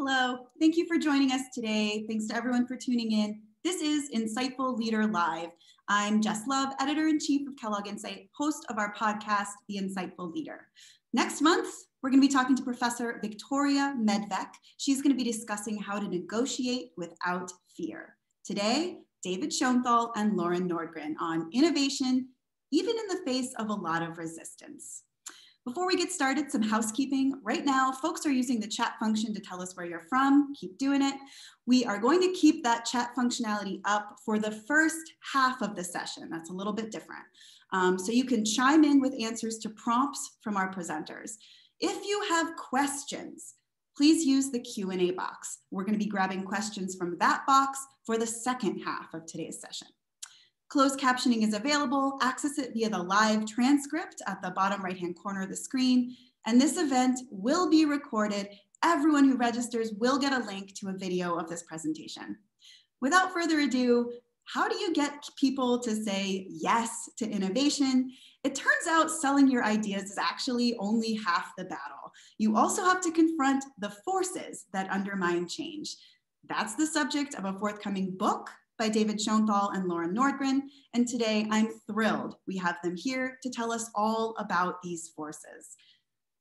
Hello, thank you for joining us today. Thanks to everyone for tuning in. This is Insightful Leader Live. I'm Jess Love, Editor-in-Chief of Kellogg Insight, host of our podcast, The Insightful Leader. Next month, we're going to be talking to Professor Victoria Medvec. She's going to be discussing how to negotiate without fear. Today, David Schonthal and Loran Nordgren on innovation, even in the face of a lot of resistance. Before we get started, some housekeeping. Right now, folks are using the chat function to tell us where you're from. Keep doing it. We are going to keep that chat functionality up for the first half of the session. That's a little bit different. So you can chime in with answers to prompts from our presenters. If you have questions, please use the Q&A box. We're going to be grabbing questions from that box for the second half of today's session. Closed captioning is available. Access it via the live transcript at the bottom right-hand corner of the screen. And this event will be recorded. Everyone who registers will get a link to a video of this presentation. Without further ado, how do you get people to say yes to innovation? It turns out selling your ideas is actually only half the battle. You also have to confront the forces that undermine change. That's the subject of a forthcoming book by David Schonthal and Loran Nordgren. And today I'm thrilled we have them here to tell us all about these forces.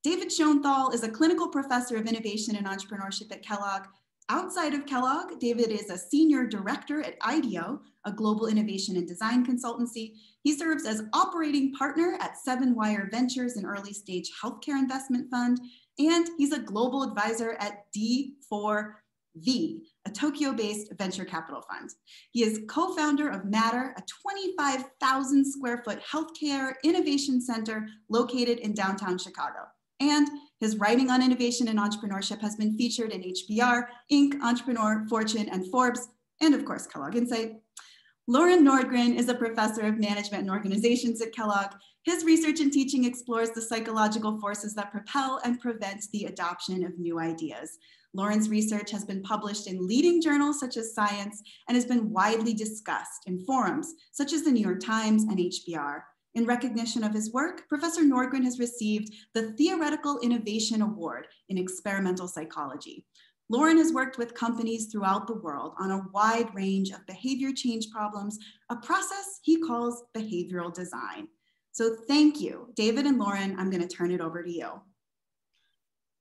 David Schonthal is a clinical professor of innovation and entrepreneurship at Kellogg. Outside of Kellogg, David is a senior director at IDEO, a global innovation and design consultancy. He serves as operating partner at Seven Wire Ventures, an early stage healthcare investment fund. And he's a global advisor at D4V, a Tokyo-based venture capital fund. He is co-founder of Matter, a 25,000 square foot healthcare innovation center located in downtown Chicago. And his writing on innovation and entrepreneurship has been featured in HBR, Inc., Entrepreneur, Fortune, and Forbes, and of course, Kellogg Insight. Loran Nordgren is a professor of management and organizations at Kellogg. His research and teaching explores the psychological forces that propel and prevent the adoption of new ideas. Loran's research has been published in leading journals such as Science and has been widely discussed in forums such as the New York Times and HBR. In recognition of his work, Professor Nordgren has received the Theoretical Innovation Award in Experimental Psychology. Loran has worked with companies throughout the world on a wide range of behavior change problems, a process he calls behavioral design. So thank you, David and Loran. I'm going to turn it over to you.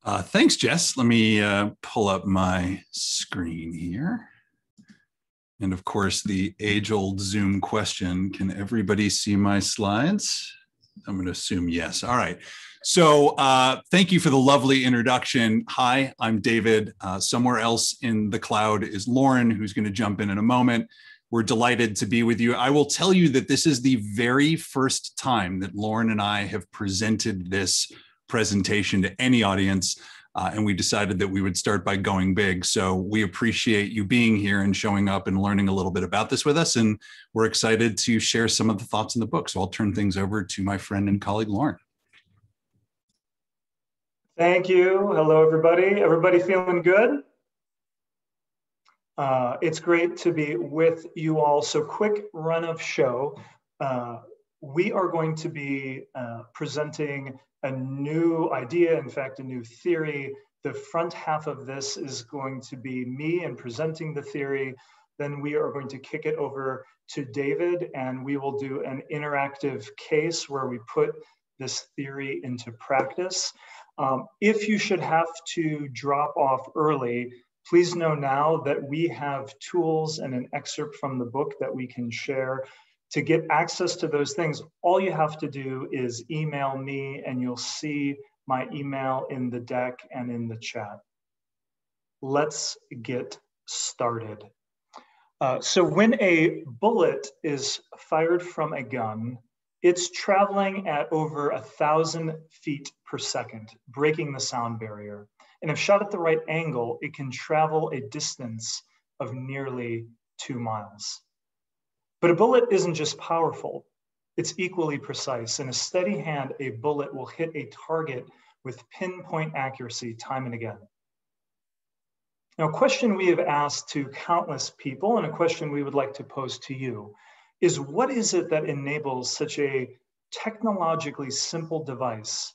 Thanks, Jess. Let me pull up my screen here. And of course, the age-old Zoom question, can everybody see my slides? I'm going to assume yes. All right. So thank you for the lovely introduction. Hi, I'm David. Somewhere else in the cloud is Loran, who's going to jump in a moment. We're delighted to be with you. I will tell you that this is the very first time that Loran and I have presented this presentation to any audience, and we decided that we would start by going big. So we appreciate you being here and showing up and learning a little bit about this with us, and we're excited to share some of the thoughts in the book. So I'll turn things over to my friend and colleague, Loran. Thank you. Hello, everybody. Everybody feeling good? It's great to be with you all. So quick run of show. We are going to be presenting a new idea, in fact, a new theory. The front half of this is going to be me and presenting the theory. Then we are going to kick it over to David, and we will do an interactive case where we put this theory into practice. If you should have to drop off early, Please know now that we have tools and an excerpt from the book that we can share. To get access to those things, all you have to do is email me, and you'll see my email in the deck and in the chat. Let's get started. So when a bullet is fired from a gun, it's traveling at over 1,000 feet per second, breaking the sound barrier. And if shot at the right angle, it can travel a distance of nearly 2 miles. But a bullet isn't just powerful, it's equally precise. In a steady hand, a bullet will hit a target with pinpoint accuracy time and again. Now, a question we have asked to countless people, and a question we would like to pose to you, is what is it that enables such a technologically simple device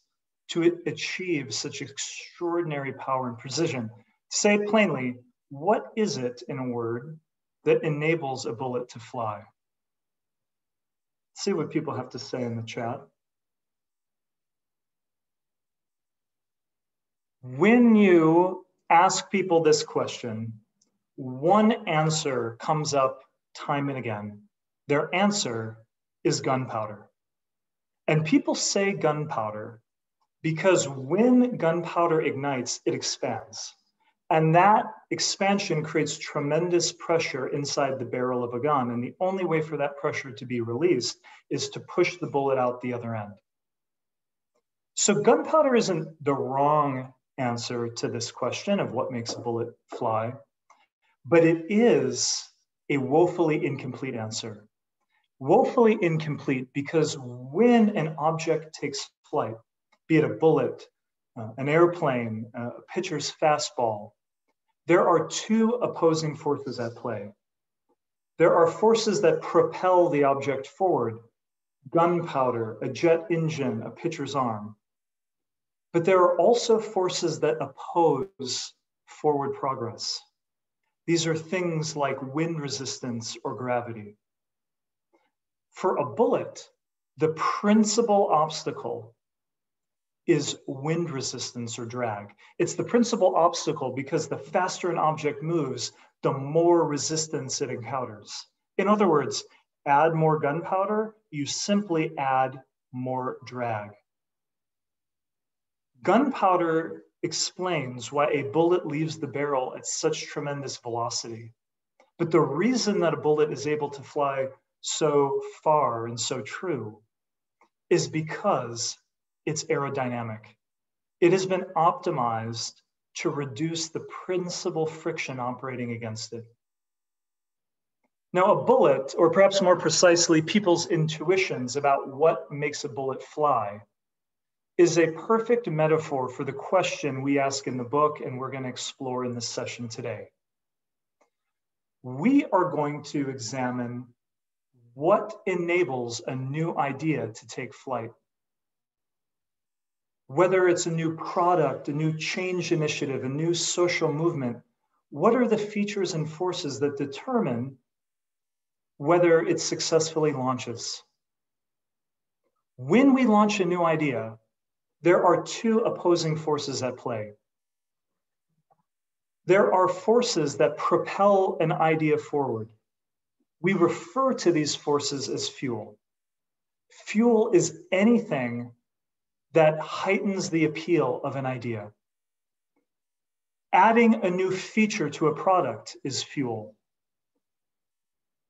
to achieve such extraordinary power and precision? To say it plainly, what is it, in a word, that enables a bullet to fly? See what people have to say in the chat. When you ask people this question, one answer comes up time and again. Their answer is gunpowder. And people say gunpowder because when gunpowder ignites, it expands. And that expansion creates tremendous pressure inside the barrel of a gun. And the only way for that pressure to be released is to push the bullet out the other end. So gunpowder isn't the wrong answer to this question of what makes a bullet fly, but it is a woefully incomplete answer. Woefully incomplete because when an object takes flight, be it a bullet, an airplane, a pitcher's fastball, there are two opposing forces at play. There are forces that propel the object forward, gunpowder, a jet engine, a pitcher's arm. But there are also forces that oppose forward progress. These are things like wind resistance or gravity. For a bullet, the principal obstacle is wind resistance or drag. It's the principal obstacle because the faster an object moves, the more resistance it encounters. In other words, add more gunpowder, you simply add more drag. Gunpowder explains why a bullet leaves the barrel at such tremendous velocity. But the reason that a bullet is able to fly so far and so true is because it's aerodynamic. It has been optimized to reduce the principal friction operating against it. Now, a bullet, or perhaps more precisely, people's intuitions about what makes a bullet fly, is a perfect metaphor for the question we ask in the book and we're going to explore in this session today. We are going to examine what enables a new idea to take flight. Whether it's a new product, a new change initiative, a new social movement, what are the features and forces that determine whether it successfully launches? When we launch a new idea, there are two opposing forces at play. There are forces that propel an idea forward. We refer to these forces as fuel. Fuel is anything that heightens the appeal of an idea. Adding a new feature to a product is fuel.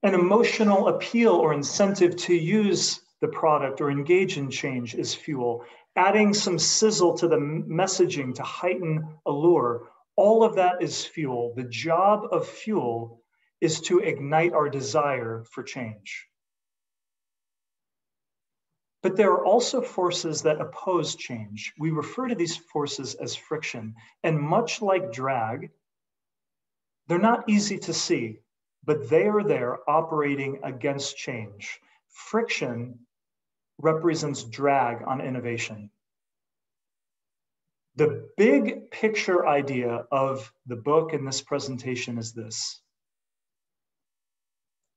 An emotional appeal or incentive to use the product or engage in change is fuel. Adding some sizzle to the messaging to heighten allure, all of that is fuel. The job of fuel is to ignite our desire for change. But there are also forces that oppose change. We refer to these forces as friction. And much like drag, they're not easy to see, but they are there operating against change. Friction represents drag on innovation. The big picture idea of the book and this presentation is this.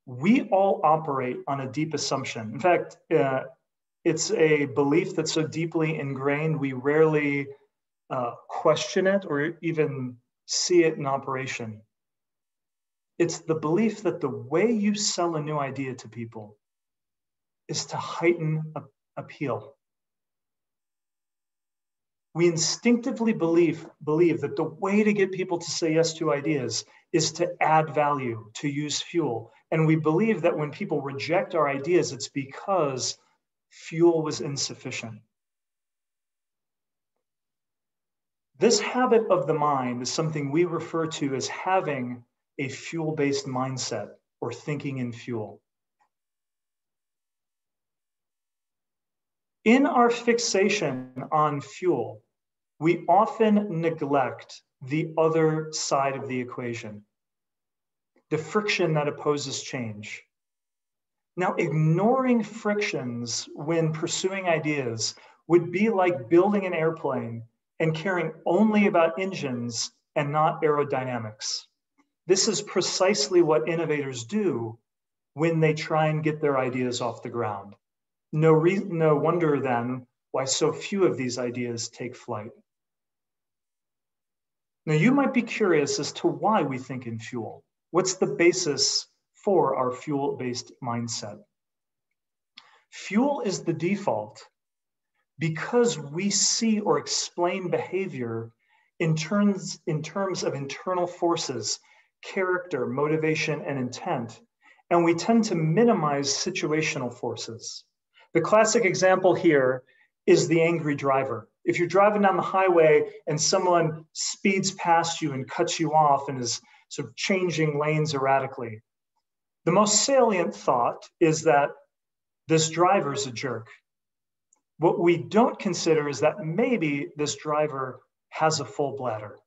We all operate on a deep assumption. In fact, it's a belief that's so deeply ingrained, we rarely question it or even see it in operation. It's the belief that the way you sell a new idea to people is to heighten appeal. We instinctively believe that the way to get people to say yes to ideas is to add value, to use fuel. And we believe that when people reject our ideas, it's because fuel was insufficient. This habit of the mind is something we refer to as having a fuel-based mindset or thinking in fuel. In our fixation on fuel, we often neglect the other side of the equation, the friction that opposes change. Now, ignoring frictions when pursuing ideas would be like building an airplane and caring only about engines and not aerodynamics. This is precisely what innovators do when they try and get their ideas off the ground. No wonder then why so few of these ideas take flight. Now, you might be curious as to why we think in fuel. What's the basis for our fuel-based mindset? Fuel is the default because we see or explain behavior in terms of internal forces, character, motivation, and intent, and we tend to minimize situational forces. The classic example here is the angry driver. If you're driving down the highway and someone speeds past you and cuts you off and is sort of changing lanes erratically, the most salient thought is that this driver is a jerk. What we don't consider is that maybe this driver has a full bladder.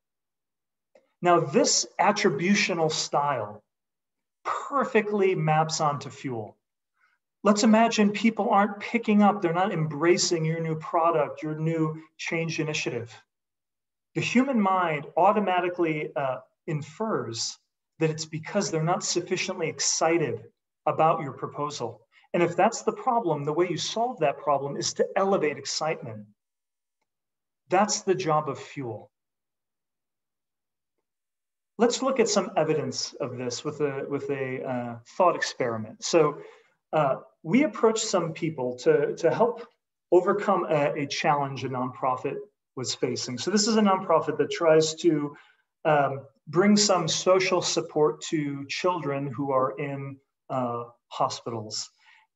Now, this attributional style perfectly maps onto fuel. Let's imagine people aren't picking up, they're not embracing your new product, your new change initiative. The human mind automatically infers that it's because they're not sufficiently excited about your proposal. And if that's the problem, the way you solve that problem is to elevate excitement. That's the job of fuel. Let's look at some evidence of this with a thought experiment. So we approached some people to help overcome a challenge a nonprofit was facing. So this is a nonprofit that tries to bring some social support to children who are in hospitals.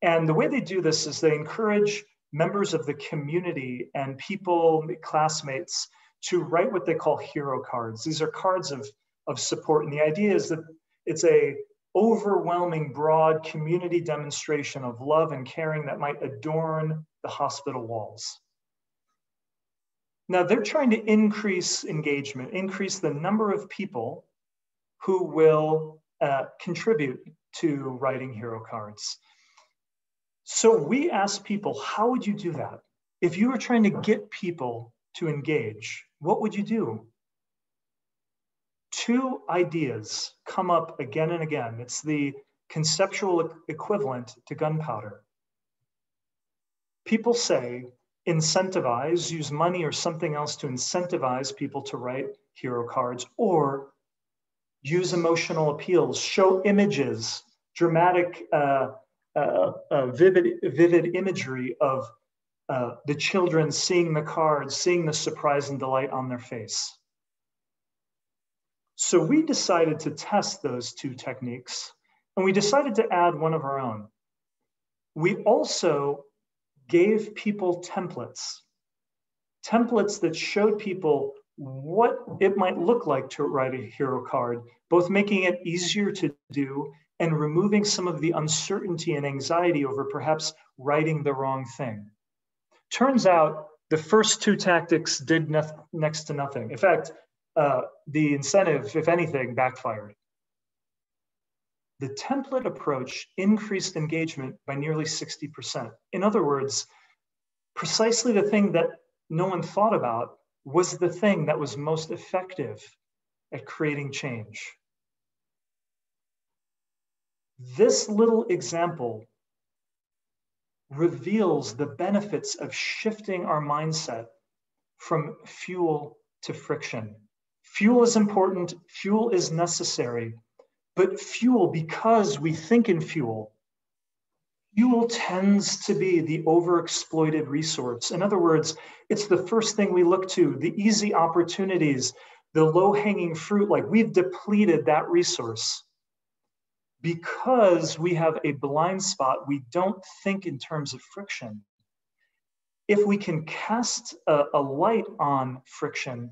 And the way they do this is they encourage members of the community and people, classmates, to write what they call hero cards. These are cards of support. And the idea is that it's a overwhelming, broad community demonstration of love and caring that might adorn the hospital walls. Now they're trying to increase engagement, increase the number of people who will contribute to writing hero cards. So we asked people, how would you do that? If you were trying to get people to engage, what would you do? Two ideas come up again and again. It's the conceptual equivalent to gunpowder. People say, incentivize, use money or something else to incentivize people to write hero cards, or use emotional appeals, show images, dramatic, vivid imagery of the children seeing the cards, seeing the surprise and delight on their face. So we decided to test those two techniques, and we decided to add one of our own. We also gave people templates that showed people what it might look like to write a hero card, both making it easier to do and removing some of the uncertainty and anxiety over perhaps writing the wrong thing. Turns out the first two tactics did next to nothing. In fact, the incentive, if anything, backfired. The template approach increased engagement by nearly 60%. In other words, precisely the thing that no one thought about was the thing that was most effective at creating change. This little example reveals the benefits of shifting our mindset from fuel to friction. Fuel is important, fuel is necessary, but fuel, because we think in fuel tends to be the overexploited resource. In other words, it's the first thing we look to, the easy opportunities, the low-hanging fruit, like we've depleted that resource. Because we have a blind spot, we don't think in terms of friction. If we can cast a light on friction,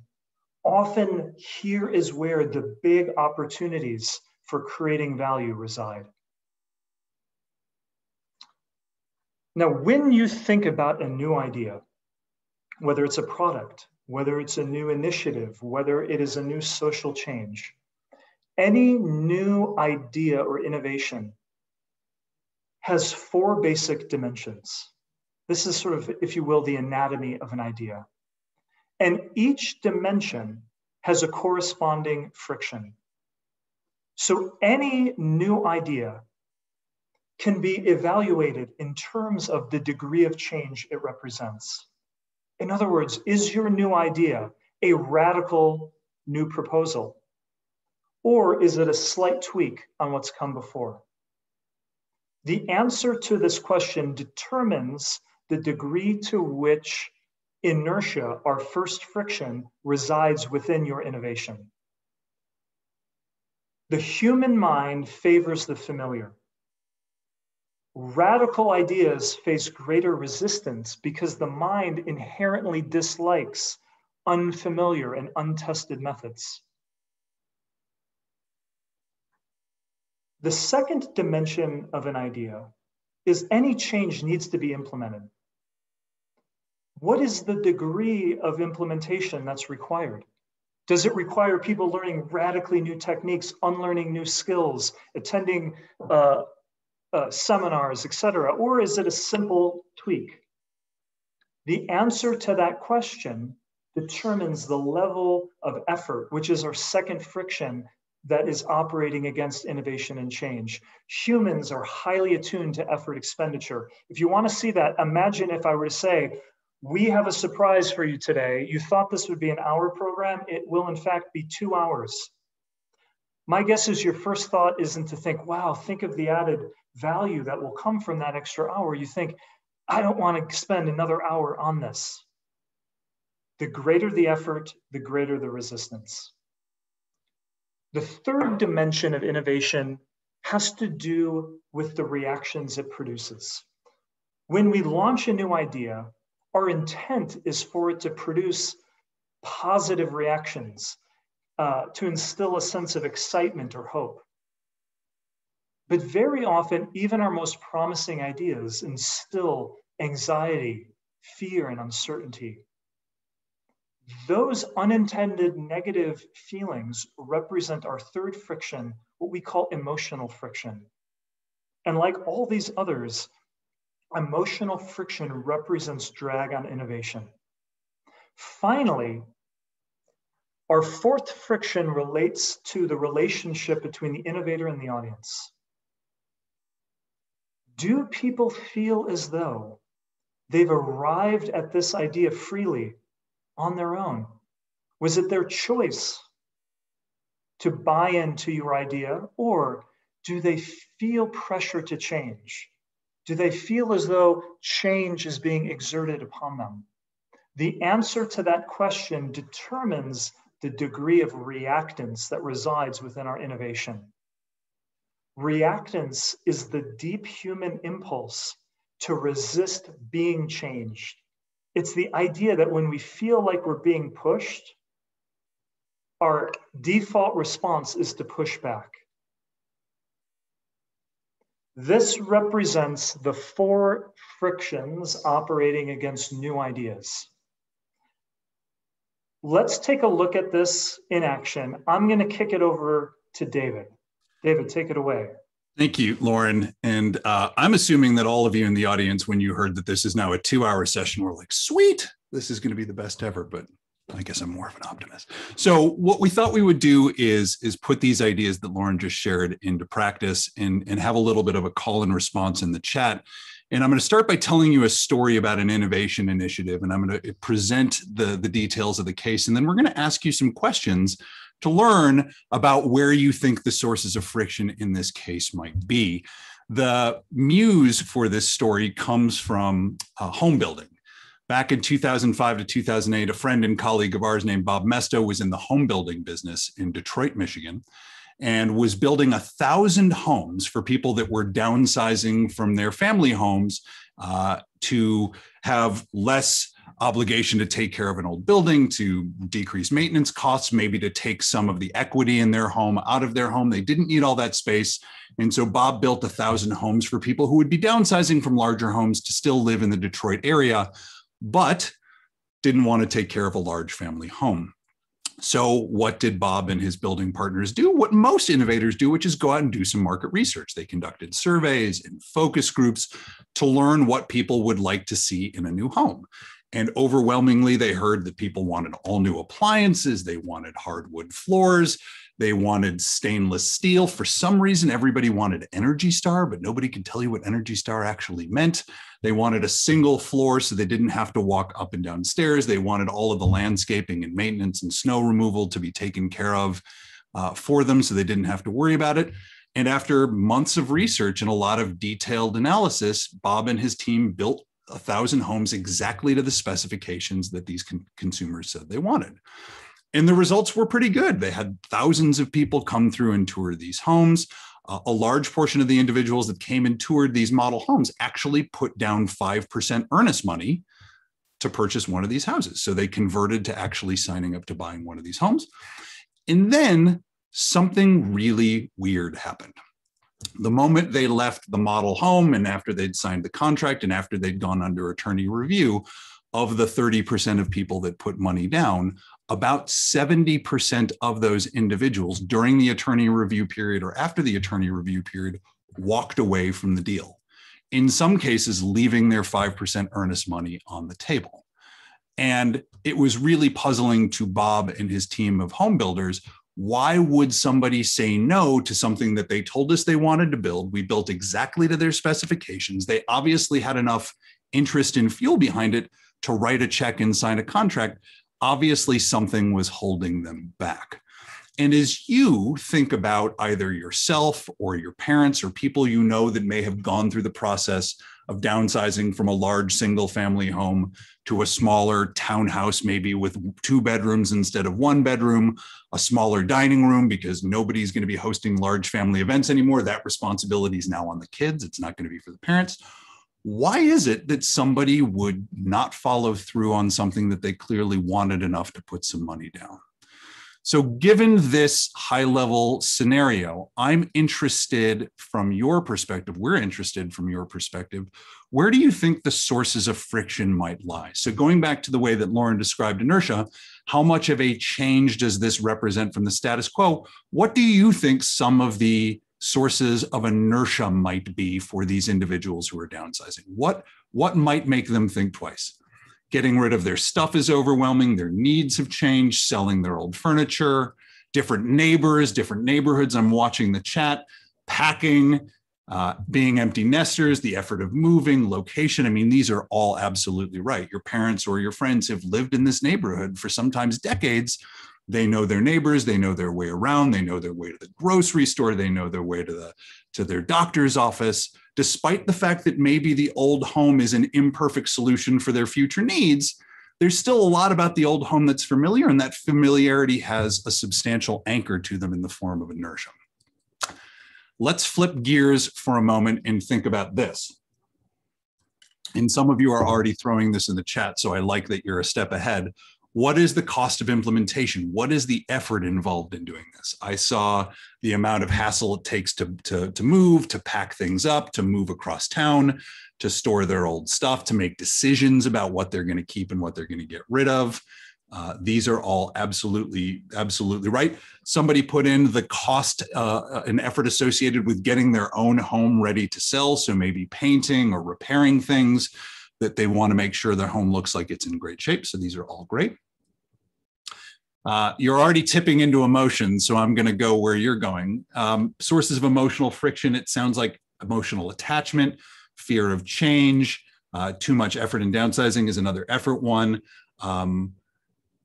often here is where the big opportunities for creating value reside. Now, when you think about a new idea, whether it's a product, whether it's a new initiative, whether it is a new social change, any new idea or innovation has 4 basic dimensions. This is sort of, if you will, the anatomy of an idea. And each dimension has a corresponding friction. So any new idea can be evaluated in terms of the degree of change it represents. In other words, is your new idea a radical new proposal? Or is it a slight tweak on what's come before? The answer to this question determines the degree to which inertia, our first friction, resides within your innovation. The human mind favors the familiar. Radical ideas face greater resistance because the mind inherently dislikes unfamiliar and untested methods. The second dimension of an idea is any change needs to be implemented. What is the degree of implementation that's required? Does it require people learning radically new techniques, unlearning new skills, attending seminars, etc., or is it a simple tweak? The answer to that question determines the level of effort, which is our second friction that is operating against innovation and change. Humans are highly attuned to effort expenditure. If you want to see that, imagine if I were to say, we have a surprise for you today. You thought this would be an hour program. It will in fact be 2 hours. My guess is your first thought isn't to think, wow, think of the added value that will come from that extra hour. You think, I don't want to spend another hour on this. The greater the effort, the greater the resistance. The third dimension of innovation has to do with the reactions it produces. When we launch a new idea, our intent is for it to produce positive reactions, to instill a sense of excitement or hope. But very often, even our most promising ideas instill anxiety, fear, and uncertainty. Those unintended negative feelings represent our third friction, what we call emotional friction. And like all these others, emotional friction represents drag on innovation. Finally, our fourth friction relates to the relationship between the innovator and the audience. Do people feel as though they've arrived at this idea freely on their own? Was it their choice to buy into your idea, or do they feel pressure to change? Do they feel as though change is being exerted upon them? The answer to that question determines the degree of reactance that resides within our innovation. Reactance is the deep human impulse to resist being changed. It's the idea that when we feel like we're being pushed, our default response is to push back. This represents the four frictions operating against new ideas. Let's take a look at this in action. I'm going to kick it over to David. David, take it away. Thank you, Loran. And I'm assuming that all of you in the audience, when you heard that this is now a 2-hour session, were like, sweet, this is going to be the best ever. But I guess I'm more of an optimist. So what we thought we would do is put these ideas that Loran just shared into practice and have a little bit of a call and response in the chat. And I'm going to start by telling you a story about an innovation initiative, and I'm going to present the details of the case. And then we're going to ask you some questions to learn about where you think the sources of friction in this case might be. The muse for this story comes from home building. Back in 2005 to 2008, a friend and colleague of ours named Bob Mesto was in the home building business in Detroit, Michigan, and was building 1,000 homes for people that were downsizing from their family homes to have less obligation to take care of an old building, to decrease maintenance costs, maybe to take some of the equity in their home out of their home. They didn't need all that space. And so Bob built 1,000 homes for people who would be downsizing from larger homes to still live in the Detroit area, but didn't want to take care of a large family home. So what did Bob and his building partners do? What most innovators do, which is go out and do some market research. They conducted surveys and focus groups to learn what people would like to see in a new home. And overwhelmingly, they heard that people wanted all new appliances. They wanted hardwood floors. They wanted stainless steel. For some reason, everybody wanted Energy Star, but nobody could tell you what Energy Star actually meant. They wanted a single floor so they didn't have to walk up and down stairs. They wanted all of the landscaping and maintenance and snow removal to be taken care of for them so they didn't have to worry about it. And after months of research and a lot of detailed analysis, Bob and his team built 1,000 homes exactly to the specifications that these consumers said they wanted. And the results were pretty good. They had thousands of people come through and tour these homes. A large portion of the individuals that came and toured these model homes actually put down 5% earnest money to purchase one of these houses. So they converted to actually signing up to buying one of these homes. And then something really weird happened. The moment they left the model home and after they'd signed the contract and after they'd gone under attorney review, of the 30% of people that put money down, about 70% of those individuals during the attorney review period or after the attorney review period walked away from the deal. In some cases, leaving their 5% earnest money on the table. And it was really puzzling to Bob and his team of home builders. Why would somebody say no to something that they told us they wanted to build? We built exactly to their specifications. They obviously had enough interest and fuel behind it to write a check and sign a contract. Obviously, something was holding them back. And as you think about either yourself or your parents or people you know that may have gone through the process of downsizing from a large single family home to a smaller townhouse, maybe with 2 bedrooms instead of 1 bedroom, a smaller dining room because nobody's going to be hosting large family events anymore. That responsibility is now on the kids. It's not going to be for the parents. Why is it that somebody would not follow through on something that they clearly wanted enough to put some money down? So given this high-level scenario, I'm interested from your perspective, we're interested from your perspective, where do you think the sources of friction might lie? So going back to the way that Loran described inertia, how much of a change does this represent from the status quo? What do you think some of the sources of inertia might be for these individuals who are downsizing? What might make them think twice? Getting rid of their stuff is overwhelming. Their needs have changed, selling their old furniture, different neighbors, different neighborhoods. I'm watching the chat, packing, being empty nesters, the effort of moving, location. I mean, these are all absolutely right. Your parents or your friends have lived in this neighborhood for sometimes decades. They know their neighbors, they know their way around, they know their way to the grocery store, they know their way to their doctor's office. Despite the fact that maybe the old home is an imperfect solution for their future needs, there's still a lot about the old home that's familiar, and that familiarity has a substantial anchor to them in the form of inertia. Let's flip gears for a moment and think about this. And some of you are already throwing this in the chat, so I like that you're a step ahead. What is the cost of implementation? What is the effort involved in doing this? I saw the amount of hassle it takes to move, to pack things up, to move across town, to store their old stuff, to make decisions about what they're going to keep and what they're going to get rid of. These are all absolutely right. Somebody put in the cost and effort associated with getting their own home ready to sell. So maybe painting or repairing things that they want to make sure their home looks like it's in great shape. So these are all great. You're already tipping into emotion, so I'm going to go where you're going. Sources of emotional friction, it sounds like emotional attachment, fear of change. Too much effort in downsizing is another effort one.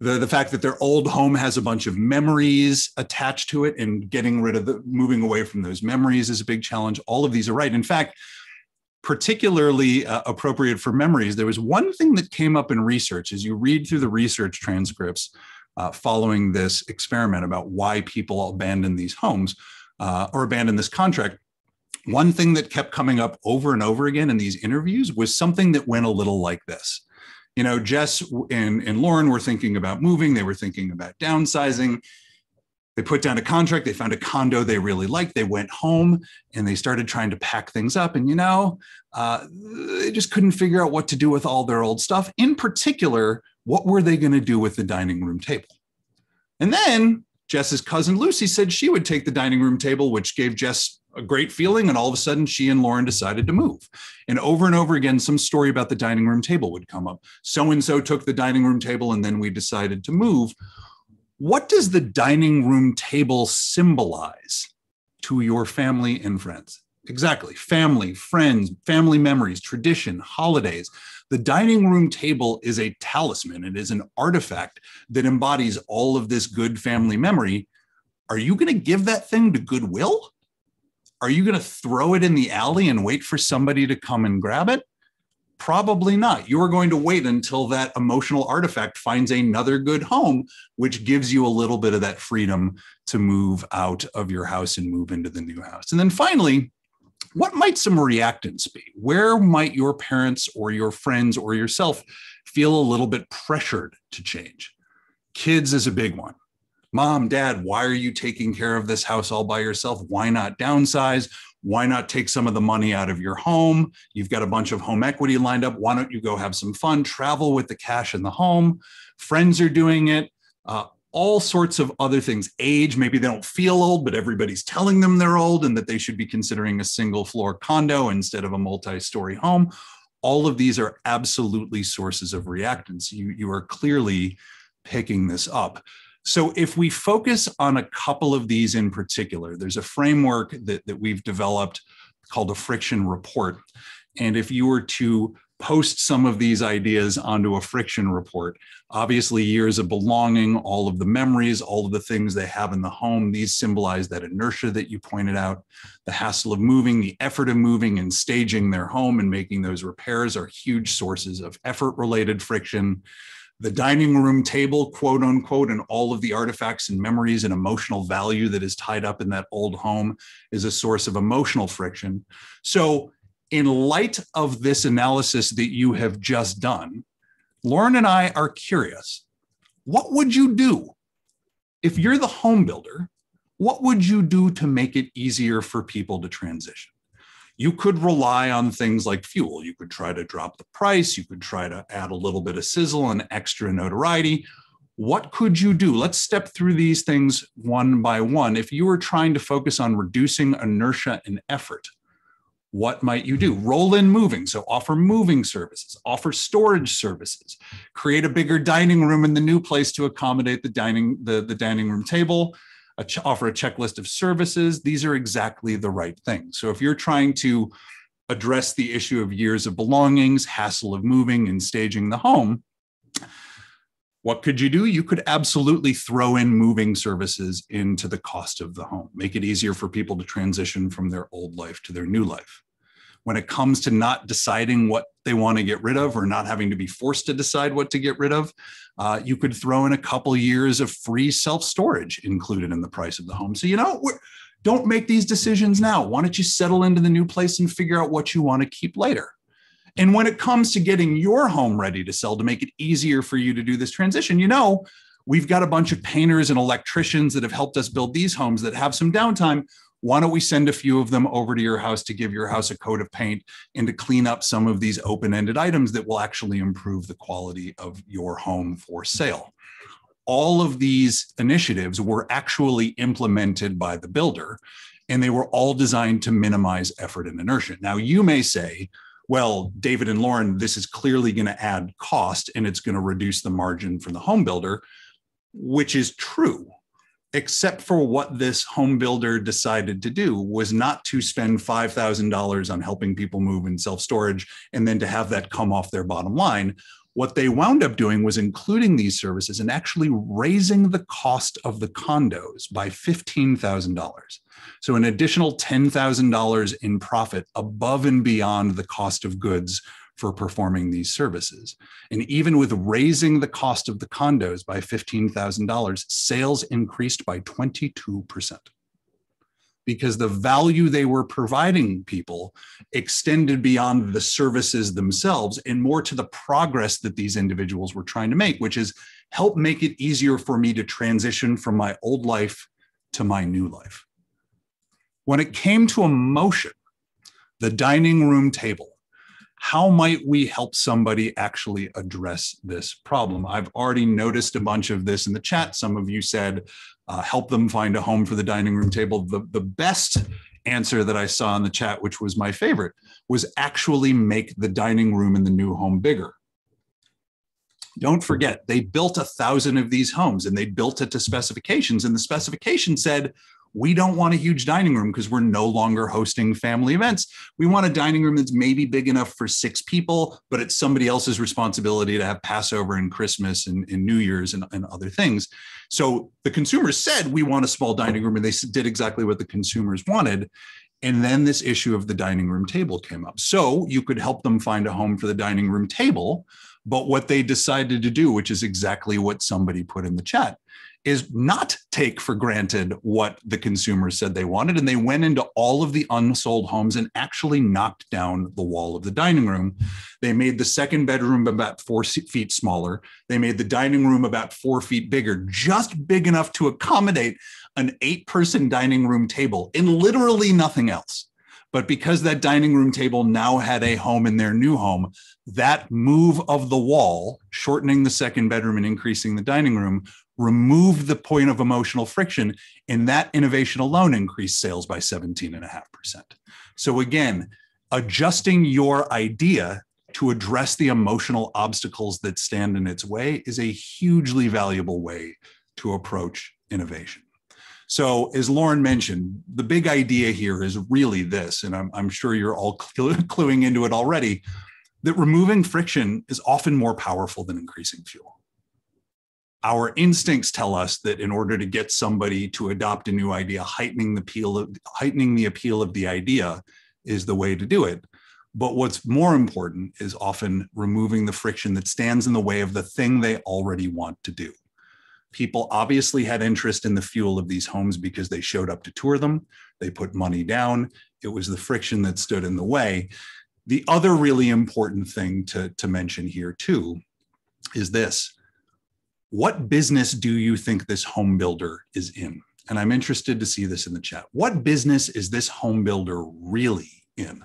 The fact that their old home has a bunch of memories attached to it, and getting rid of moving away from those memories is a big challenge. All of these are right. In fact, particularly appropriate for memories, there was one thing that came up in research as you read through the research transcripts following this experiment about why people abandon these homes or abandon this contract. One thing that kept coming up over and over again in these interviews was something that went a little like this. You know, Jess and Loran were thinking about moving. They were thinking about downsizing. They put down a contract. They found a condo they really liked. They went home and they started trying to pack things up. And, they just couldn't figure out what to do with all their old stuff. In particular, what were they going to do with the dining room table? And then Jess's cousin Lucy said she would take the dining room table, which gave Jess a great feeling. And all of a sudden, she and Loran decided to move. And over again, some story about the dining room table would come up. So-and-so took the dining room table, and then we decided to move. What does the dining room table symbolize to your family and friends? Exactly. Family, friends, family memories, tradition, holidays. The dining room table is a talisman. It is an artifact that embodies all of this good family memory. Are you going to give that thing to Goodwill? Are you going to throw it in the alley and wait for somebody to come and grab it? Probably not. You are going to wait until that emotional artifact finds another good home, which gives you a little bit of that freedom to move out of your house and move into the new house. And then finally, what might some reactants be? Where might your parents or your friends or yourself feel a little bit pressured to change? Kids is a big one. Mom, Dad, why are you taking care of this house all by yourself? Why not downsize? Why not take some of the money out of your home? You've got a bunch of home equity lined up. Why don't you go have some fun, travel with the cash in the home? Friends are doing it. All sorts of other things. Age, maybe they don't feel old, but everybody's telling them they're old and that they should be considering a single floor condo instead of a multi-story home. All of these are absolutely sources of reactants. You are clearly picking this up. So if we focus on a couple of these in particular, there's a framework that we've developed called a friction report. And if you were to post some of these ideas onto a friction report, obviously years of belonging, all of the memories, all of the things they have in the home, these symbolize that inertia that you pointed out, the hassle of moving, the effort of moving and staging their home and making those repairs are huge sources of effort-related friction. The dining room table, quote unquote, and all of the artifacts and memories and emotional value that is tied up in that old home is a source of emotional friction. So in light of this analysis that you have just done, Loran and I are curious. What would you do if you're the home builder? What would you do to make it easier for people to transition? You could rely on things like fuel. You could try to drop the price. You could try to add a little bit of sizzle and extra notoriety. What could you do? Let's step through these things one by one. If you were trying to focus on reducing inertia and effort, what might you do? Roll in moving. So offer moving services, offer storage services, create a bigger dining room in the new place to accommodate the dining room table. Offer a checklist of services. These are exactly the right things. So if you're trying to address the issue of years of belongings, hassle of moving and staging the home, what could you do? You could absolutely throw in moving services into the cost of the home, make it easier for people to transition from their old life to their new life. When it comes to not deciding what they want to get rid of or not having to be forced to decide what to get rid of, you could throw in a couple years of free self-storage included in the price of the home. So, don't make these decisions now. Why don't you settle into the new place and figure out what you want to keep later? And when it comes to getting your home ready to sell, to make it easier for you to do this transition, we've got a bunch of painters and electricians that have helped us build these homes that have some downtime. Why don't we send a few of them over to your house to give your house a coat of paint and to clean up some of these open-ended items that will actually improve the quality of your home for sale? All of these initiatives were actually implemented by the builder, and they were all designed to minimize effort and inertia. Now, you may say, well, David and Loran, this is clearly going to add cost and it's going to reduce the margin for the home builder, which is true. except for what this home builder decided to do was not to spend $5,000 on helping people move in self-storage and then to have that come off their bottom line. What they wound up doing was including these services and actually raising the cost of the condos by $15,000. So an additional $10,000 in profit above and beyond the cost of goods for performing these services. And even with raising the cost of the condos by $15,000, sales increased by 22%. Because the value they were providing people extended beyond the services themselves and more to the progress that these individuals were trying to make, which is help make it easier for me to transition from my old life to my new life. When it came to emotion, the dining room table, how might we help somebody actually address this problem? I've already noticed a bunch of this in the chat. Some of you said, help them find a home for the dining room table. The best answer that I saw in the chat, which was my favorite, was actually make the dining room in the new home bigger. Don't forget, they built 1,000 of these homes and they built it to specifications. And the specification said, we don't want a huge dining room because we're no longer hosting family events. We want a dining room that's maybe big enough for 6 people, but it's somebody else's responsibility to have Passover and Christmas and New Year's and other things. So the consumers said, we want a small dining room, and they did exactly what the consumers wanted. And then this issue of the dining room table came up. So you could help them find a home for the dining room table. But what they decided to do, which is exactly what somebody put in the chat, is not take for granted what the consumers said they wanted. And they went into all of the unsold homes and actually knocked down the wall of the dining room. They made the second bedroom about 4 feet smaller. They made the dining room about 4 feet bigger, just big enough to accommodate an 8-person dining room table and literally nothing else. But because that dining room table now had a home in their new home, that move of the wall, shortening the second bedroom and increasing the dining room, removed the point of emotional friction, and that innovation alone increased sales by 17.5%. So again, adjusting your idea to address the emotional obstacles that stand in its way is a hugely valuable way to approach innovation. So as Loran mentioned, the big idea here is really this, and I'm sure you're all cluing into it already, that removing friction is often more powerful than increasing fuel. Our instincts tell us that in order to get somebody to adopt a new idea, heightening the appeal of the idea is the way to do it. But what's more important is often removing the friction that stands in the way of the thing they already want to do. People obviously had interest in the fuel of these homes because they showed up to tour them. They put money down. It was the friction that stood in the way. The other really important thing to mention here too is this. What business do you think this home builder is in? And I'm interested to see this in the chat. What business is this home builder really in?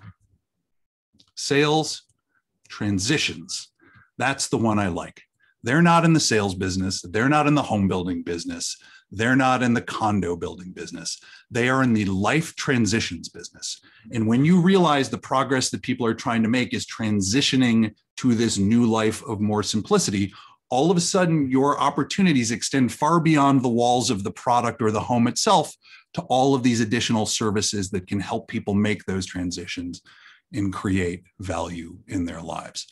Sales, transitions. That's the one I like. They're not in the sales business. They're not in the home building business. They're not in the condo building business. They are in the life transitions business. And when you realize the progress that people are trying to make is transitioning to this new life of more simplicity, all of a sudden your opportunities extend far beyond the walls of the product or the home itself to all of these additional services that can help people make those transitions and create value in their lives.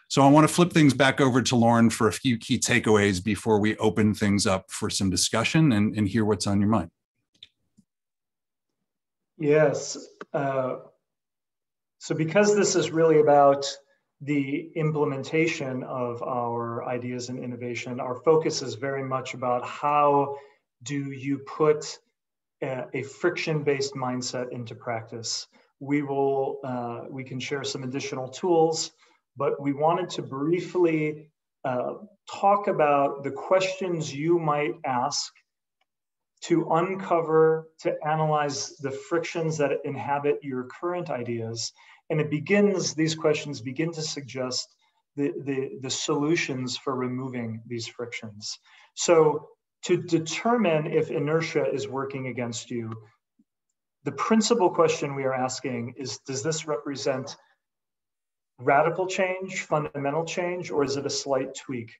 So I want to flip things back over to Loran for a few key takeaways before we open things up for some discussion and hear what's on your mind. Yes. So because this is really about the implementation of our ideas and innovation, our focus is very much about how do you put a friction-based mindset into practice. We can share some additional tools, but we wanted to briefly talk about the questions you might ask to uncover, to analyze the frictions that inhabit your current ideas. And these questions begin to suggest the solutions for removing these frictions. So to determine if inertia is working against you, the principal question we are asking is, does this represent radical change, fundamental change, or is it a slight tweak?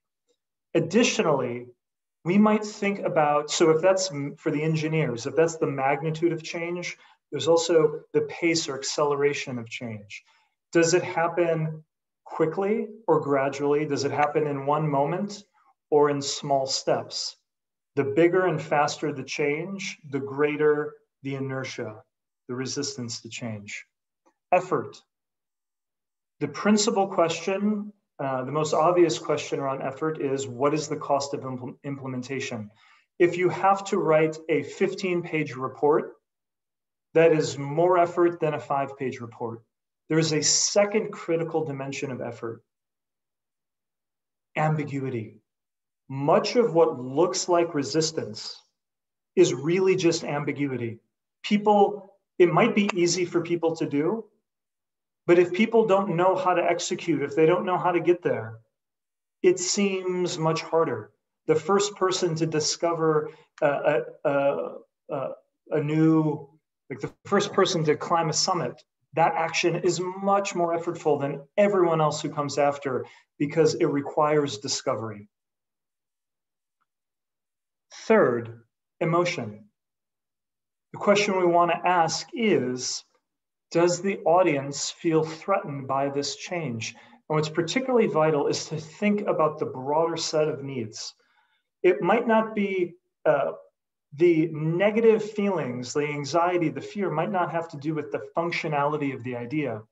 Additionally, we might think about, so if that's for the engineers, if that's the magnitude of change, there's also the pace or acceleration of change. Does it happen quickly or gradually? Does it happen in one moment or in small steps? The bigger and faster the change, the greater the inertia, the resistance to change. Effort. The principal question, the most obvious question around effort is, what is the cost of implementation? If you have to write a 15-page report, that is more effort than a 5-page report. There is a second critical dimension of effort: ambiguity. Much of what looks like resistance is really just ambiguity. It might be easy for people to do, but if people don't know how to execute, if they don't know how to get there, it seems much harder. The first person to discover the first person to climb a summit, that action is much more effortful than everyone else who comes after, because it requires discovery. Third, emotion. The question we want to ask is, does the audience feel threatened by this change? And what's particularly vital is to think about the broader set of needs. It might not be the negative feelings, the anxiety, the fear might not have to do with the functionality of the idea,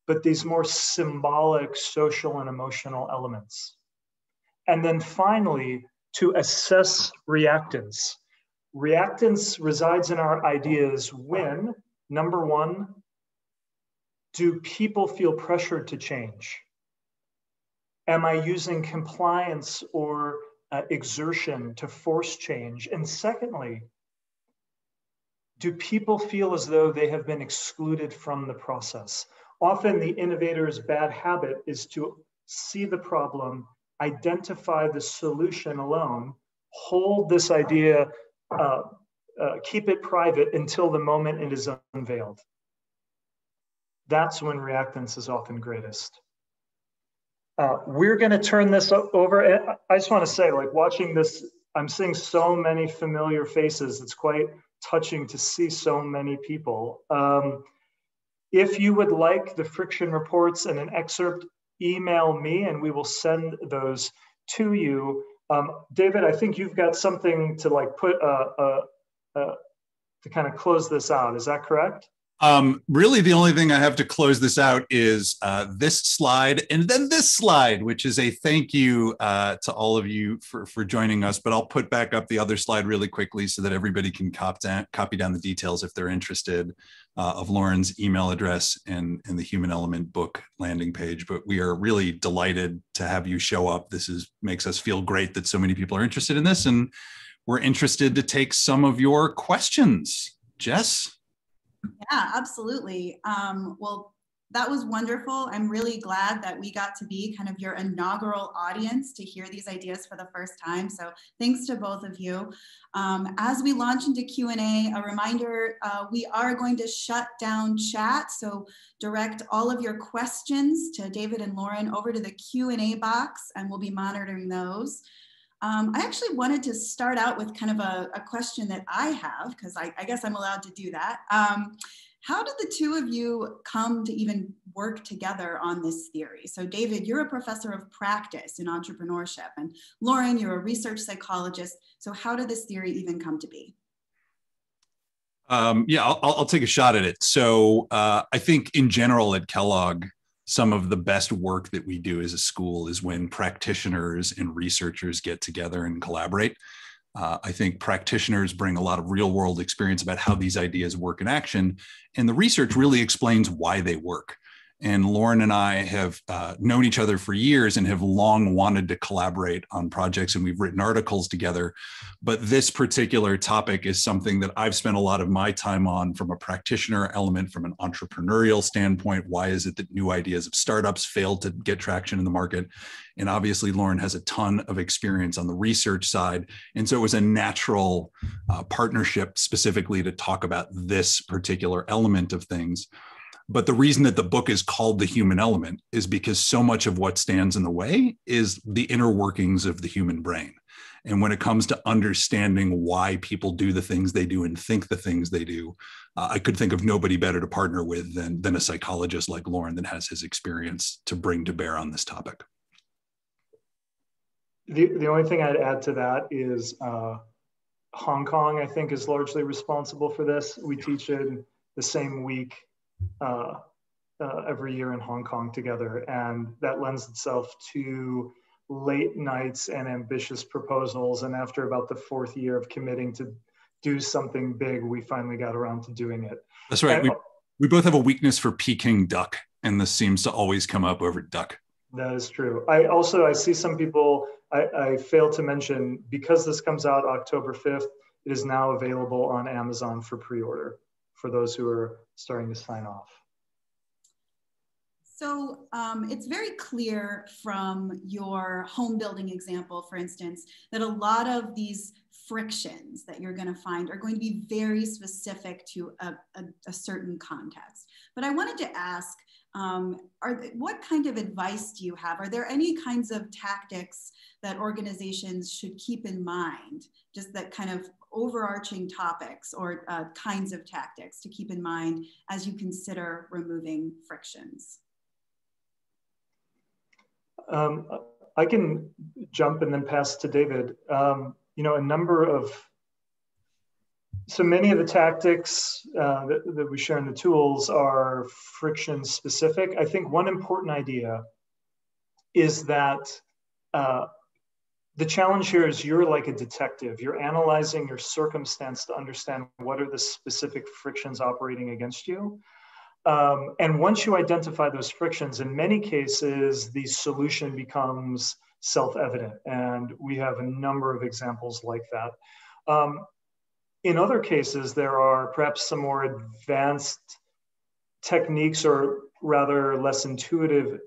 but these more symbolic, social, and emotional elements. And then finally, to assess reactance. Reactance resides in our ideas when, number one, do people feel pressured to change? Am I using compliance or exertion to force change? And secondly, do people feel as though they have been excluded from the process? Often the innovator's bad habit is to see the problem, identify the solution alone, hold this idea, keep it private until the moment it is unveiled. That's when reactance is often greatest. We're going to turn this over. I just want to say, like, watching this, I'm seeing so many familiar faces. It's quite touching to see so many people. If you would like the friction reports and an excerpt, email me and we will send those to you. David, I think you've got something to like put to kind of close this out. Is that correct? Really, the only thing I have to close this out is this slide and then this slide, which is a thank you to all of you for joining us. But I'll put back up the other slide really quickly so that everybody can copy down the details if they're interested of Loran's email address and the Human Element book landing page. But we are really delighted to have you show up. This makes us feel great that so many people are interested in this, and we're interested to take some of your questions. Jess? Yeah, absolutely. Well, that was wonderful. I'm really glad that we got to be kind of your inaugural audience to hear these ideas for the first time. So thanks to both of you. As we launch into Q&A, a reminder, we are going to shut down chat. So direct all of your questions to David and Loran over to the Q&A box, and we'll be monitoring those. I actually wanted to start out with kind of a question that I have, because I guess I'm allowed to do that. How did the two of you come to even work together on this theory? So David, you're a professor of practice in entrepreneurship, and Loran, you're a research psychologist. So how did this theory even come to be? Yeah, I'll take a shot at it. So I think in general at Kellogg, some of the best work that we do as a school is when practitioners and researchers get together and collaborate. I think practitioners bring a lot of real world experience about how these ideas work in action, and the research really explains why they work. And Loran and I have known each other for years and have long wanted to collaborate on projects, and we've written articles together. But this particular topic is something that I've spent a lot of my time on from a practitioner element, from an entrepreneurial standpoint. Why is it that new ideas of startups fail to get traction in the market? And obviously, Loran has a ton of experience on the research side. And so it was a natural partnership specifically to talk about this particular element of things. But the reason that the book is called The Human Element is because so much of what stands in the way is the inner workings of the human brain. And when it comes to understanding why people do the things they do and think the things they do, I could think of nobody better to partner with than a psychologist like Loran that has his experience to bring to bear on this topic. The only thing I'd add to that is Hong Kong, I think, is largely responsible for this. We teach in the same week every year in Hong Kong together, and that lends itself to late nights and ambitious proposals. And after about the fourth year of committing to do something big, we finally got around to doing it. That's right. And, we both have a weakness for Peking duck, and this seems to always come up over duck. That is true. I see some people, I failed to mention, because this comes out October 5th, it is now available on Amazon for pre-order for those who are starting to sign off. So it's very clear from your home building example, for instance, that a lot of these frictions that you're going to find are going to be very specific to a certain context. But I wanted to ask, what kind of advice do you have? Are there any kinds of tactics that organizations should keep in mind, just that kind of overarching topics or kinds of tactics to keep in mind as you consider removing frictions? I can jump and then pass to David. So many of the tactics that we share in the tools are friction specific. I think one important idea is that the challenge here is you're like a detective. You're analyzing your circumstance to understand what are the specific frictions operating against you. And once you identify those frictions, in many cases, the solution becomes self-evident. And we have a number of examples like that. In other cases, there are perhaps some more advanced techniques, or rather less intuitive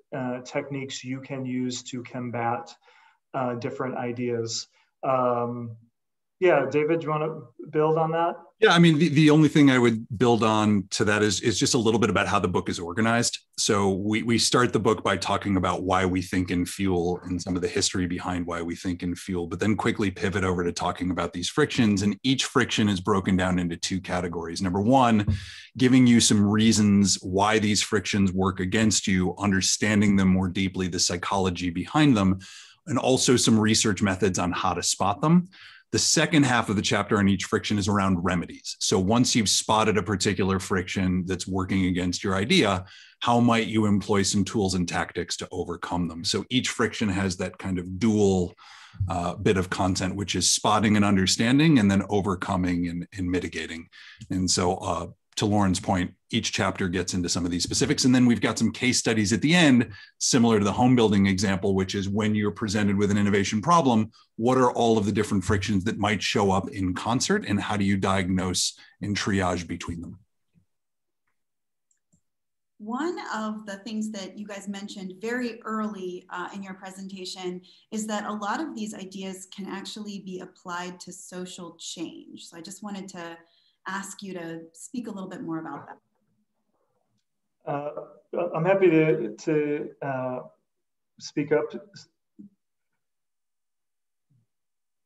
techniques you can use to combat different ideas. Yeah, David, do you want to build on that? Yeah, I mean, the only thing I would build on to that is just a little bit about how the book is organized. So we start the book by talking about why we think in fuel and some of the history behind why we think in fuel, but then quickly pivot over to talking about these frictions. And each friction is broken down into two categories. Number one, giving you some reasons why these frictions work against you, understanding them more deeply, the psychology behind them, and also some research methods on how to spot them. The second half of the chapter on each friction is around remedies. So once you've spotted a particular friction that's working against your idea, how might you employ some tools and tactics to overcome them? So each friction has that kind of dual bit of content, which is spotting and understanding, and then overcoming and mitigating. And so to Loran's point, each chapter gets into some of these specifics. And then we've got some case studies at the end, similar to the home building example, which is when you're presented with an innovation problem, what are all of the different frictions that might show up in concert, and how do you diagnose and triage between them? One of the things that you guys mentioned very early in your presentation is that a lot of these ideas can actually be applied to social change. So I just wanted to ask you to speak a little bit more about that. I'm happy to speak up.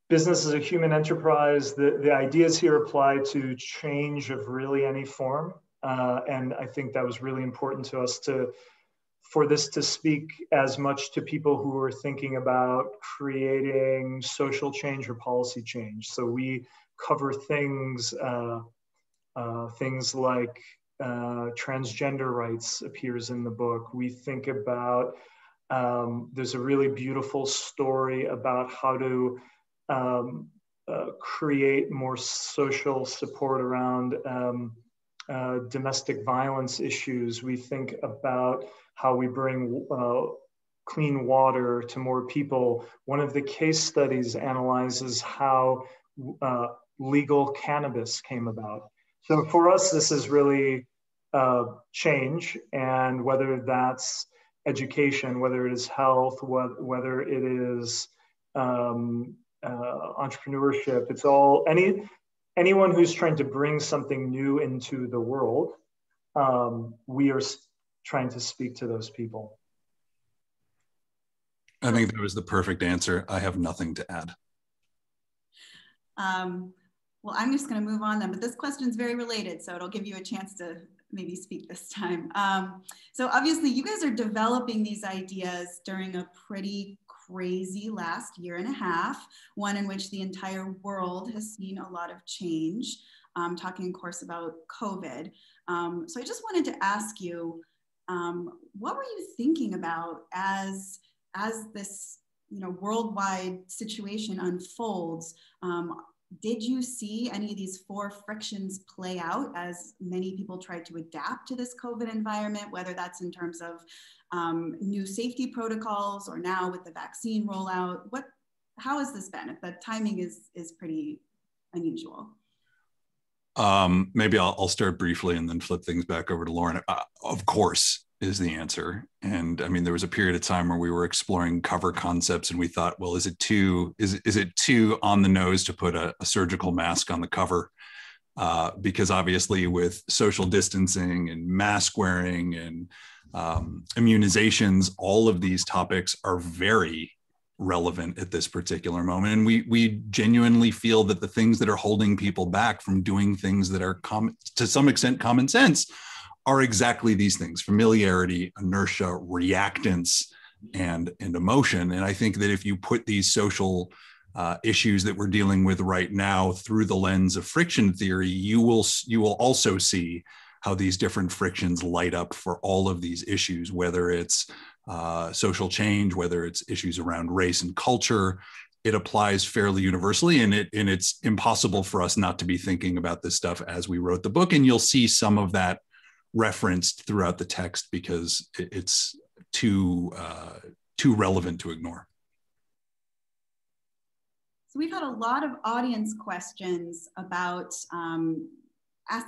Business is a human enterprise. The ideas here apply to change of really any form. And I think that was really important to us for this to speak as much to people who are thinking about creating social change or policy change. So we cover things like transgender rights appears in the book. We think about, there's a really beautiful story about how to create more social support around domestic violence issues. We think about how we bring clean water to more people. One of the case studies analyzes how legal cannabis came about. So for us, this is really change, and whether that's education, whether it is health, whether it is entrepreneurship, it's all, anyone who's trying to bring something new into the world, we are trying to speak to those people. I think that was the perfect answer. I have nothing to add. Well, I'm just going to move on then, but this question is very related, so it'll give you a chance to maybe speak this time. So obviously you guys are developing these ideas during a pretty crazy last year and a half, one in which the entire world has seen a lot of change, talking of course about COVID. So I just wanted to ask you, what were you thinking about as this worldwide situation unfolds? Did you see any of these 4 frictions play out as many people tried to adapt to this COVID environment, whether that's in terms of new safety protocols or now with the vaccine rollout? How has this been? If the timing is pretty unusual. Maybe I'll start briefly and then flip things back over to Loran. Of course is the answer. And I mean, there was a period of time where we were exploring cover concepts and we thought, well, is it too on the nose to put a surgical mask on the cover? Because obviously with social distancing and mask wearing and immunizations, all of these topics are very relevant at this particular moment. And we genuinely feel that the things that are holding people back from doing things that are to some extent common sense are exactly these things: familiarity, inertia, reactance, and emotion. And I think that if you put these social issues that we're dealing with right now through the lens of friction theory, you will also see how these different frictions light up for all of these issues, whether it's social change, whether it's issues around race and culture. It applies fairly universally, and it's impossible for us not to be thinking about this stuff as we wrote the book. And you'll see some of that referenced throughout the text because it's too relevant to ignore. So we've had a lot of audience questions about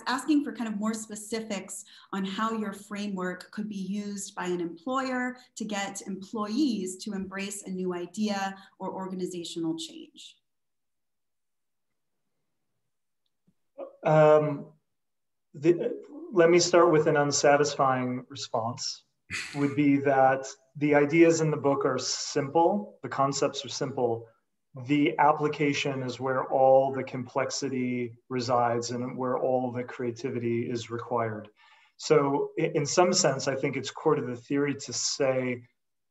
asking for kind of more specifics on how your framework could be used by an employer to get employees to embrace a new idea or organizational change. Let me start with an unsatisfying response, would be that the ideas in the book are simple, the concepts are simple. The application is where all the complexity resides and where all the creativity is required. So in some sense, I think it's core to the theory to say,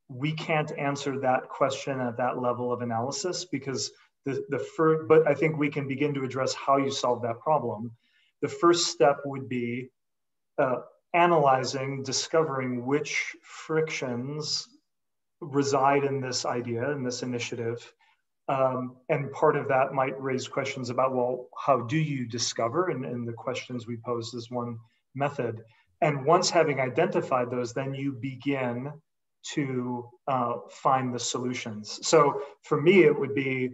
we can't answer that question at that level of analysis because but I think we can begin to address how you solve that problem. The first step would be analyzing, discovering which frictions reside in this idea, in this initiative. And part of that might raise questions about, well, how do you discover? And the questions we pose is one method. And once having identified those, then you begin to find the solutions. So for me, it would be,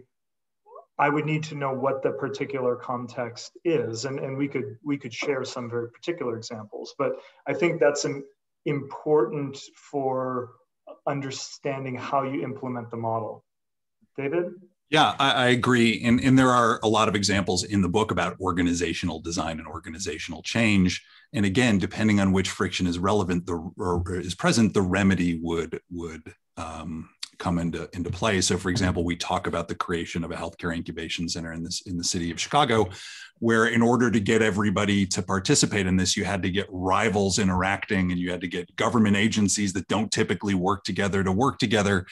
I would need to know what the particular context is. And we could share some very particular examples, but I think that's important for understanding how you implement the model. David? Yeah, I agree. And there are a lot of examples in the book about organizational design and organizational change. And again, depending on which friction is relevant or is present, the remedy would come into play. So for example, we talk about the creation of a healthcare incubation center in the city of Chicago, where in order to get everybody to participate in this, you had to get rivals interacting and you had to get government agencies that don't typically work together to work together.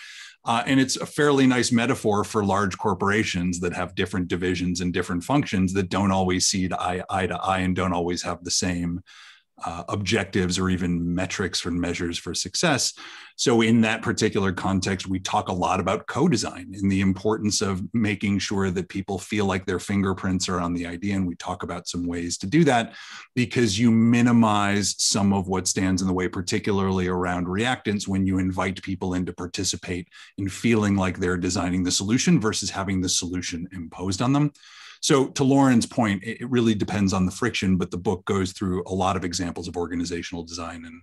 And it's a fairly nice metaphor for large corporations that have different divisions and different functions that don't always see eye to eye and don't always have the same objectives or even metrics or measures for success. So in that particular context, we talk a lot about co-design and the importance of making sure that people feel like their fingerprints are on the idea. And we talk about some ways to do that because you minimize some of what stands in the way, particularly around reactance, when you invite people in to participate in feeling like they're designing the solution versus having the solution imposed on them. So to Loran's point, it really depends on the friction, but the book goes through a lot of examples of organizational design and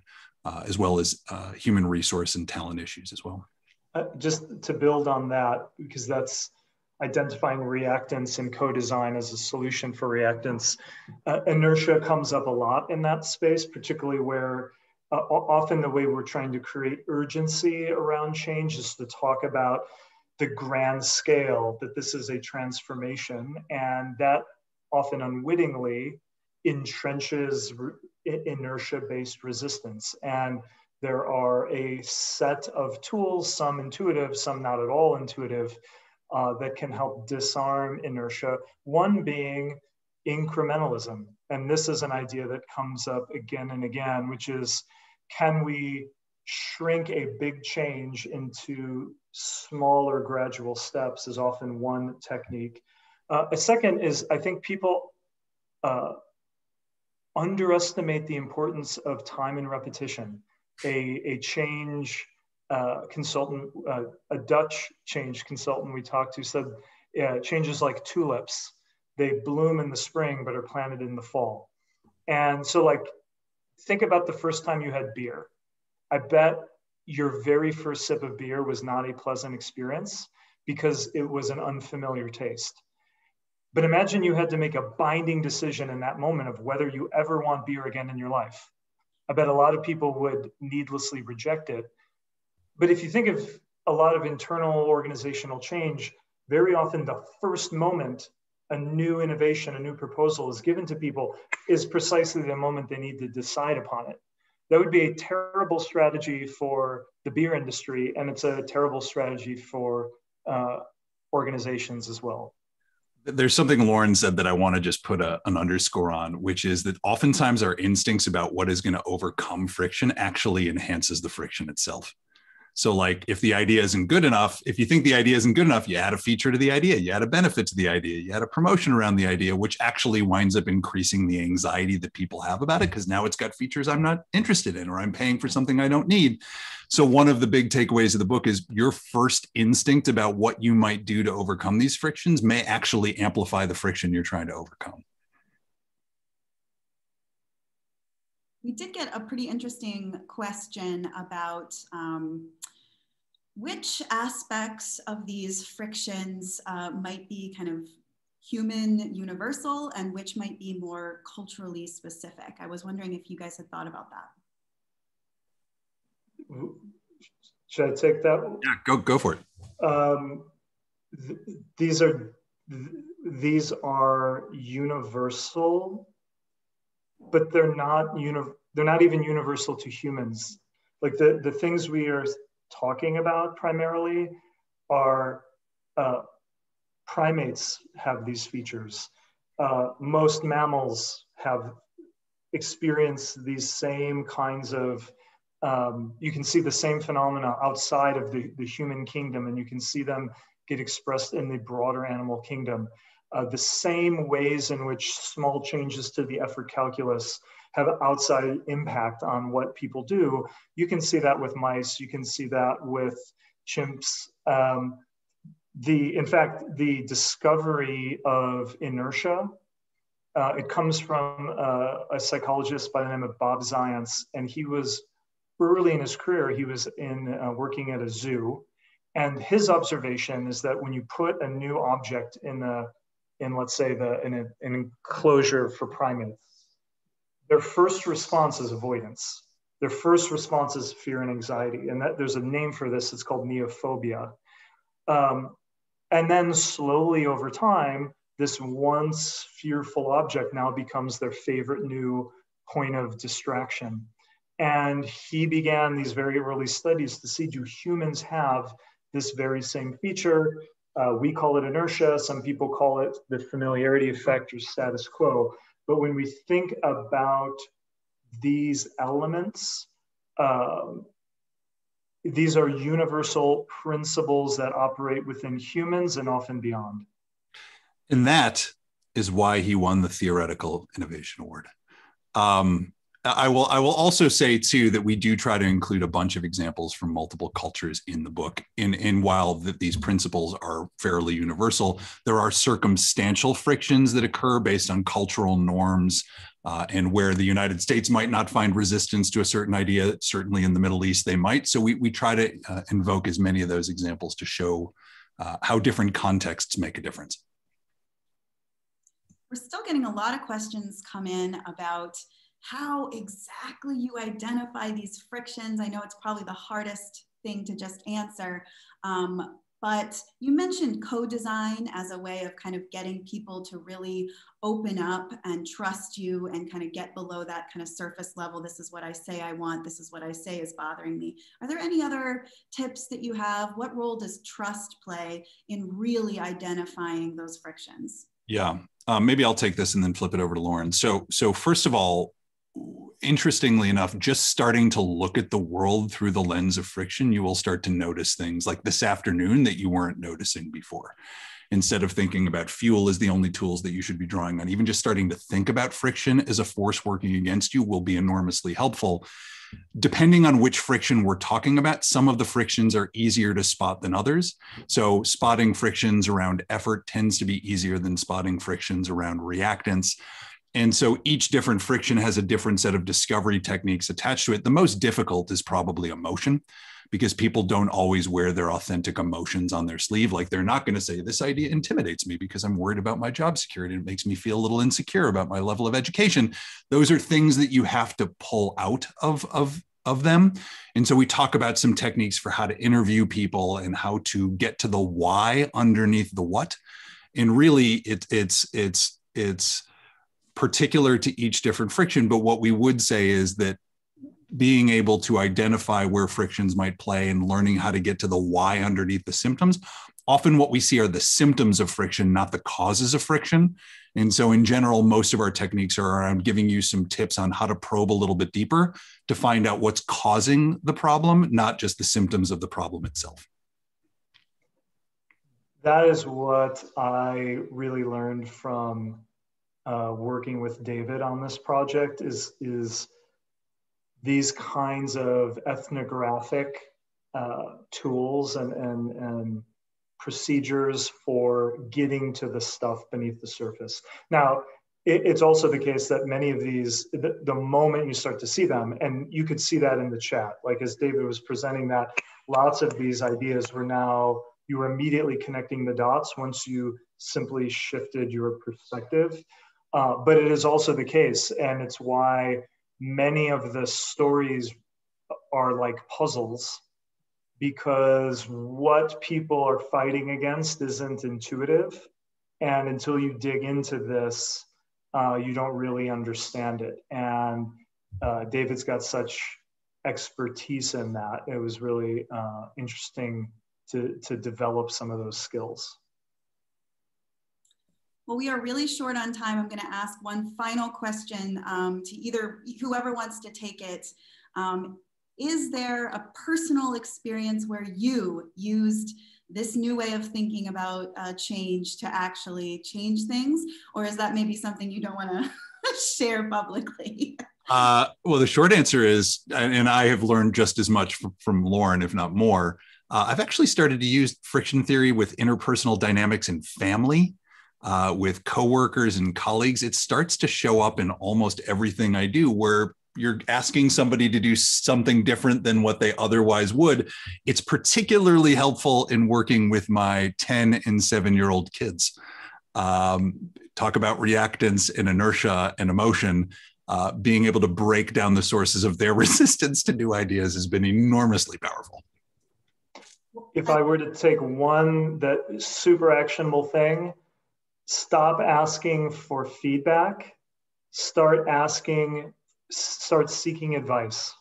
as well as human resource and talent issues as well. Just to build on that, because that's identifying reactance and co-design as a solution for reactance. Inertia comes up a lot in that space, particularly where often the way we're trying to create urgency around change is to talk about the grand scale that this is a transformation, and that often unwittingly entrenches inertia-based resistance. And there are a set of tools, some intuitive, some not at all intuitive, that can help disarm inertia. One being incrementalism. And this is an idea that comes up again and again, which is, can we shrink a big change into smaller gradual steps is often one technique. A second is, I think people underestimate the importance of time and repetition. A change consultant, a Dutch change consultant we talked to said, changes like tulips, they bloom in the spring, but are planted in the fall. And so like, think about the first time you had beer. I bet your very first sip of beer was not a pleasant experience because it was an unfamiliar taste. But imagine you had to make a binding decision in that moment of whether you ever want beer again in your life. I bet a lot of people would needlessly reject it. But if you think of a lot of internal organizational change, very often the first moment a new innovation, a new proposal is given to people is precisely the moment they need to decide upon it. That would be a terrible strategy for the beer industry, and it's a terrible strategy for organizations as well. There's something Loran said that I want to just put an underscore on, which is that oftentimes our instincts about what is going to overcome friction actually enhances the friction itself. So like if the idea isn't good enough, if you think the idea isn't good enough, you add a feature to the idea, you add a benefit to the idea, you add a promotion around the idea, which actually winds up increasing the anxiety that people have about it because now it's got features I'm not interested in or I'm paying for something I don't need. So one of the big takeaways of the book is your first instinct about what you might do to overcome these frictions may actually amplify the friction you're trying to overcome. We did get a pretty interesting question about which aspects of these frictions might be kind of human universal and which might be more culturally specific. I was wondering if you guys had thought about that. Should I take that? Yeah, go for it. These are universal, but they're not even universal to humans. Like the things we are talking about primarily are primates have these features. Most mammals have experienced these same kinds of, you can see the same phenomena outside of the human kingdom, and you can see them get expressed in the broader animal kingdom. The same ways in which small changes to the effort calculus have outside impact on what people do. You can see that with mice, you can see that with chimps. In fact, the discovery of inertia, it comes from a psychologist by the name of Bob Zients, and he was early in his career, he was working at a zoo, and his observation is that when you put a new object in let's say an enclosure for primates, their first response is avoidance. Their first response is fear and anxiety, and that there's a name for this. It's called neophobia. And then slowly over time, this once fearful object now becomes their favorite new point of distraction. And he began these very early studies to see, do humans have this very same feature? We call it inertia. Some people call it the familiarity effect or status quo. But when we think about these elements, these are universal principles that operate within humans and often beyond. And that is why he won the Theoretical Innovation Award. I will also say too that we do try to include a bunch of examples from multiple cultures in the book. And while these principles are fairly universal, there are circumstantial frictions that occur based on cultural norms, and where the United States might not find resistance to a certain idea, certainly in the Middle East they might. So we try to invoke as many of those examples to show how different contexts make a difference. We're still getting a lot of questions come in about how exactly you identify these frictions. I know it's probably the hardest thing to just answer, but you mentioned co-design as a way of kind of getting people to really open up and trust you and kind of get below that kind of surface level. This is what I say I want. This is what I say is bothering me. Are there any other tips that you have? What role does trust play in really identifying those frictions? Yeah, maybe I'll take this and then flip it over to Loran. So first of all, interestingly enough, just starting to look at the world through the lens of friction, you will start to notice things like this afternoon that you weren't noticing before. Instead of thinking about fuel as the only tools that you should be drawing on, even just starting to think about friction as a force working against you will be enormously helpful. Depending on which friction we're talking about, some of the frictions are easier to spot than others. So spotting frictions around effort tends to be easier than spotting frictions around reactance. And so each different friction has a different set of discovery techniques attached to it. The most difficult is probably emotion, because people don't always wear their authentic emotions on their sleeve. Like they're not going to say, this idea intimidates me because I'm worried about my job security. It makes me feel a little insecure about my level of education. Those are things that you have to pull out of them. And so we talk about some techniques for how to interview people and how to get to the why underneath the what. And really it's particular to each different friction. But what we would say is that being able to identify where frictions might play and learning how to get to the why underneath the symptoms. Often what we see are the symptoms of friction, not the causes of friction. And so in general, most of our techniques are around giving you some tips on how to probe a little bit deeper to find out what's causing the problem, not just the symptoms of the problem itself. That is what I really learned from working with David on this project is these kinds of ethnographic tools and procedures for getting to the stuff beneath the surface. Now, it's also the case that many of these, the moment you start to see them, and you could see that in the chat, like as David was presenting that, lots of these ideas were now, you were immediately connecting the dots once you simply shifted your perspective. But it is also the case, and it's why many of the stories are like puzzles, because what people are fighting against isn't intuitive. And until you dig into this, you don't really understand it. And David's got such expertise in that. It was really interesting to develop some of those skills. Well, we are really short on time. I'm going to ask one final question to either whoever wants to take it. Is there a personal experience where you used this new way of thinking about change to actually change things? Or is that maybe something you don't want to share publicly? Well, the short answer is, and I have learned just as much from Loran, if not more, I've actually started to use friction theory with interpersonal dynamics in family. With coworkers and colleagues, it starts to show up in almost everything I do, where you're asking somebody to do something different than what they otherwise would. It's particularly helpful in working with my 10 and 7-year-old kids. Talk about reactance and inertia and emotion. Being able to break down the sources of their resistance to new ideas has been enormously powerful. If I were to take one that super actionable thing, stop asking for feedback, start seeking advice.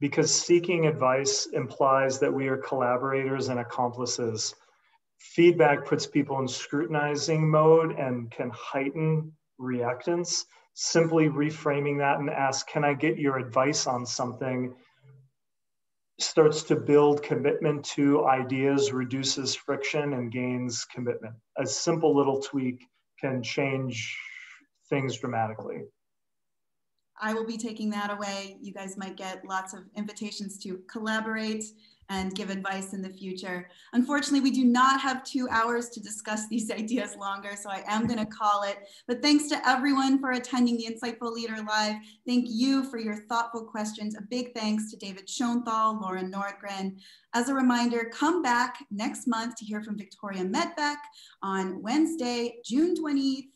Because seeking advice implies that we are collaborators and accomplices. Feedback puts people in scrutinizing mode and can heighten reactance. Simply reframing that and ask, can I get your advice on something, starts to build commitment to ideas, reduces friction, and gains commitment. A simple little tweak can change things dramatically. I will be taking that away. You guys might get lots of invitations to collaborate and give advice in the future. Unfortunately, we do not have 2 hours to discuss these ideas longer, so I am going to call it. But thanks to everyone for attending the Insightful Leader Live. Thank you for your thoughtful questions. A big thanks to David Schonthal, Loran Nordgren. As a reminder, come back next month to hear from Victoria Medbeck on Wednesday, June 20th,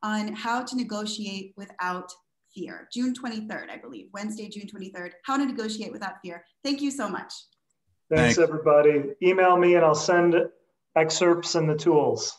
on how to negotiate without fear. June 23rd, I believe, Wednesday, June 23rd, how to negotiate without fear. Thank you so much. Thanks, everybody. Email me and I'll send excerpts and the tools.